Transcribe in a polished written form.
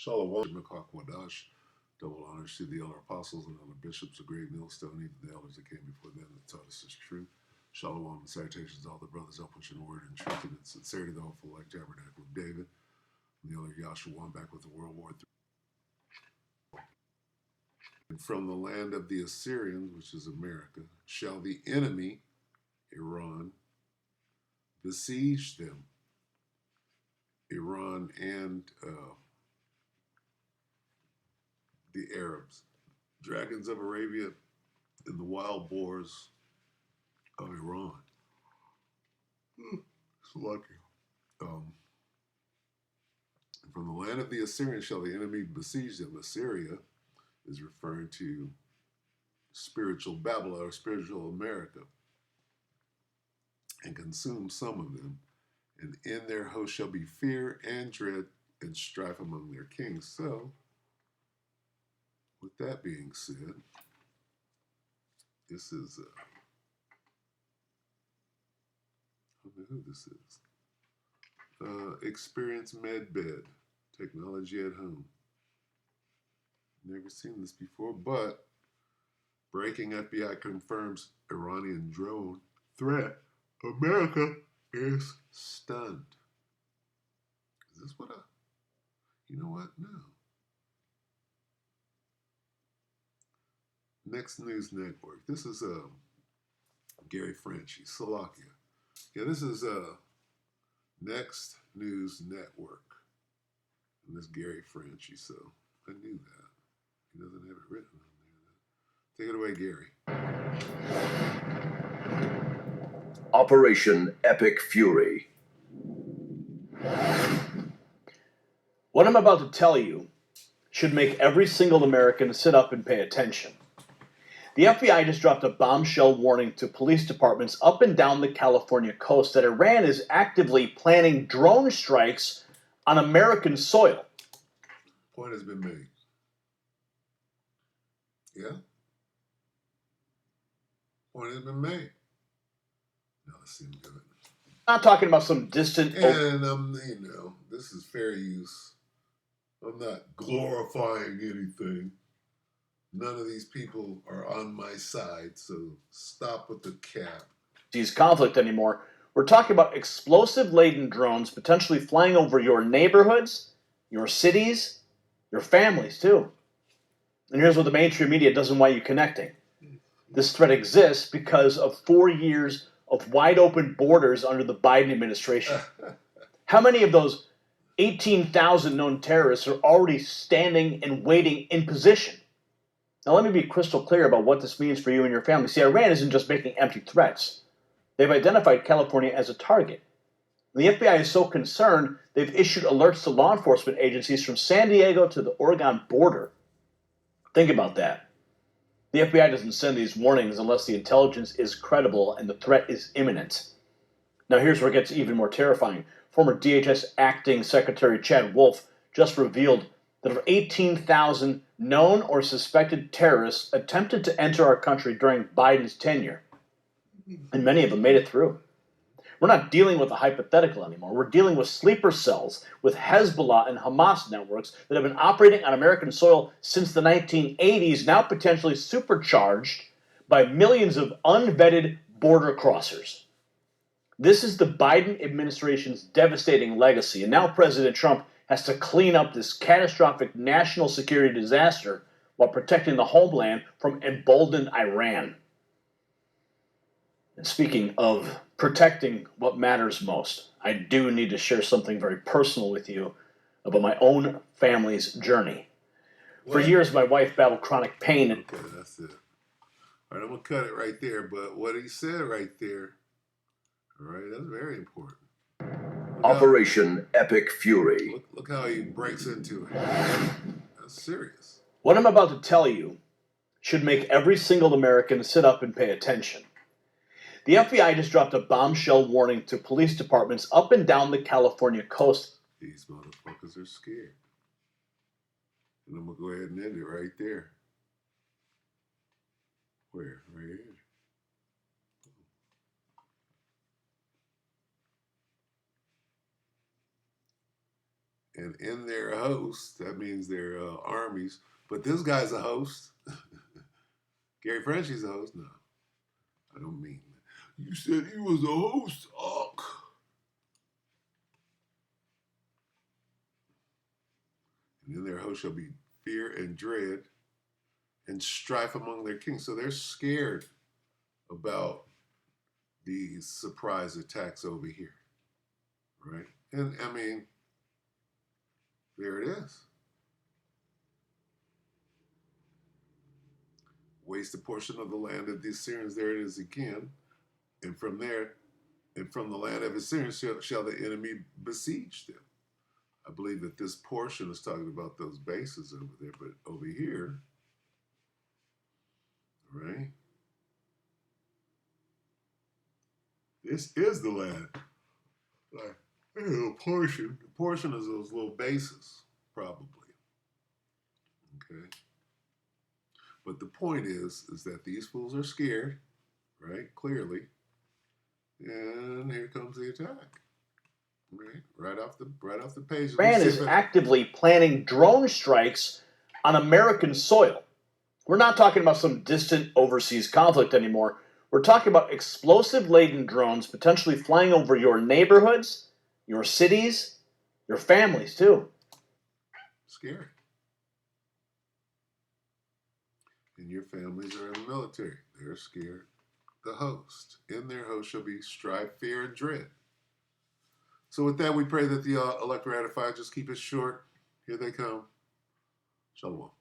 Shalom, Wadash. Double honors to the elder apostles and elder bishops, a great millstone, even the elders that came before them that taught us this truth. Shalom and salutations to all the brothers up pushing the word and truth and in sincerity, the hopeful like tabernacle of David. And the elder Yahshua back with the World War III. And from the land of the Assyrians, which is America, shall the enemy, Iran, besiege them. Iran and the Arabs, dragons of Arabia, and the wild boars of Iran. It's lucky. From the land of the Assyrians shall the enemy besiege them. Assyria is referring to spiritual Babylon or spiritual America, and consume some of them. And in their host shall be fear and dread and strife among their kings. So, with that being said, this is, I don't know who this is. Experience MedBed, technology at home. Never seen this before, but breaking FBI confirms Iranian drone threat. America is stunned. Is this what you know what? No. Next News Network. This is Gary Franchi, Slovakia. Yeah, this is Next News Network. And this Gary Franchi, so I knew that. He doesn't have it written on there. Take it away, Gary. Operation Epic Fury. What I'm about to tell you should make every single American sit up and pay attention. The FBI just dropped a bombshell warning to police departments up and down the California coast that Iran is actively planning drone strikes on American soil. Point has been made. Yeah? Point has been made. Now let's see him do it. I'm not talking about some distant... And, this is fair use. I'm not glorifying anything. None of these people are on my side, so stop with the cap. ...conflict anymore. We're talking about explosive-laden drones potentially flying over your neighborhoods, your cities, your families, too. And here's what the mainstream media doesn't want you connecting. This threat exists because of 4 years of wide-open borders under the Biden administration. How many of those 18,000 known terrorists are already standing and waiting in position? Now, let me be crystal clear about what this means for you and your family. See, Iran isn't just making empty threats. They've identified California as a target. The FBI is so concerned, they've issued alerts to law enforcement agencies from San Diego to the Oregon border. Think about that. The FBI doesn't send these warnings unless the intelligence is credible and the threat is imminent. Now, here's where it gets even more terrifying. Former DHS Acting Secretary Chad Wolf just revealed that over 18,000 known or suspected terrorists attempted to enter our country during Biden's tenure, and many of them made it through. We're not dealing with a hypothetical anymore. We're dealing with sleeper cells, with Hezbollah and Hamas networks that have been operating on American soil since the 1980s, now potentially supercharged by millions of unvetted border crossers. This is the Biden administration's devastating legacy, and now President Trump has to clean up this catastrophic national security disaster while protecting the homeland from emboldened Iran. And speaking of protecting what matters most, I do need to share something very personal with you about my own family's journey. What? For years, my wife battled chronic pain. Okay, that's it. All right, I'm going to cut it right there, but what he said right there, all right, that's very important. Operation Epic Fury. Look how he breaks into it. That's serious. What I'm about to tell you should make every single American sit up and pay attention. The FBI just dropped a bombshell warning to police departments up and down the California coast. These motherfuckers are scared. And I'm going to go ahead and end it right there. Where? Right here. and in their hosts, that means their armies. But this guy's a host. Gary Frenchie's a host. No, I don't mean that. You said he was a host, Uck. And in their host shall be fear and dread and strife among their kings. So they're scared about these surprise attacks over here, right? And I mean, there it is. Waste a portion of the land of the Assyrians. There it is again. And from there, and from the land of Assyrians shall the enemy besiege them. I believe that this portion is talking about those bases over there, but over here, right? This is the land. Like, a little portion. The portion is those little bases, probably. Okay. But the point is that these fools are scared, right? Clearly. And here comes the attack. Right off the page. Iran is actively planning drone strikes on American soil. We're not talking about some distant overseas conflict anymore. We're talking about explosive-laden drones potentially flying over your neighborhoods, your cities, your families, too. Scary. And your families are in the military. They're scared. The host. In their host shall be strife, fear, and dread. So with that, we pray that the elect ratified. Just keep it short. Here they come. Shalom.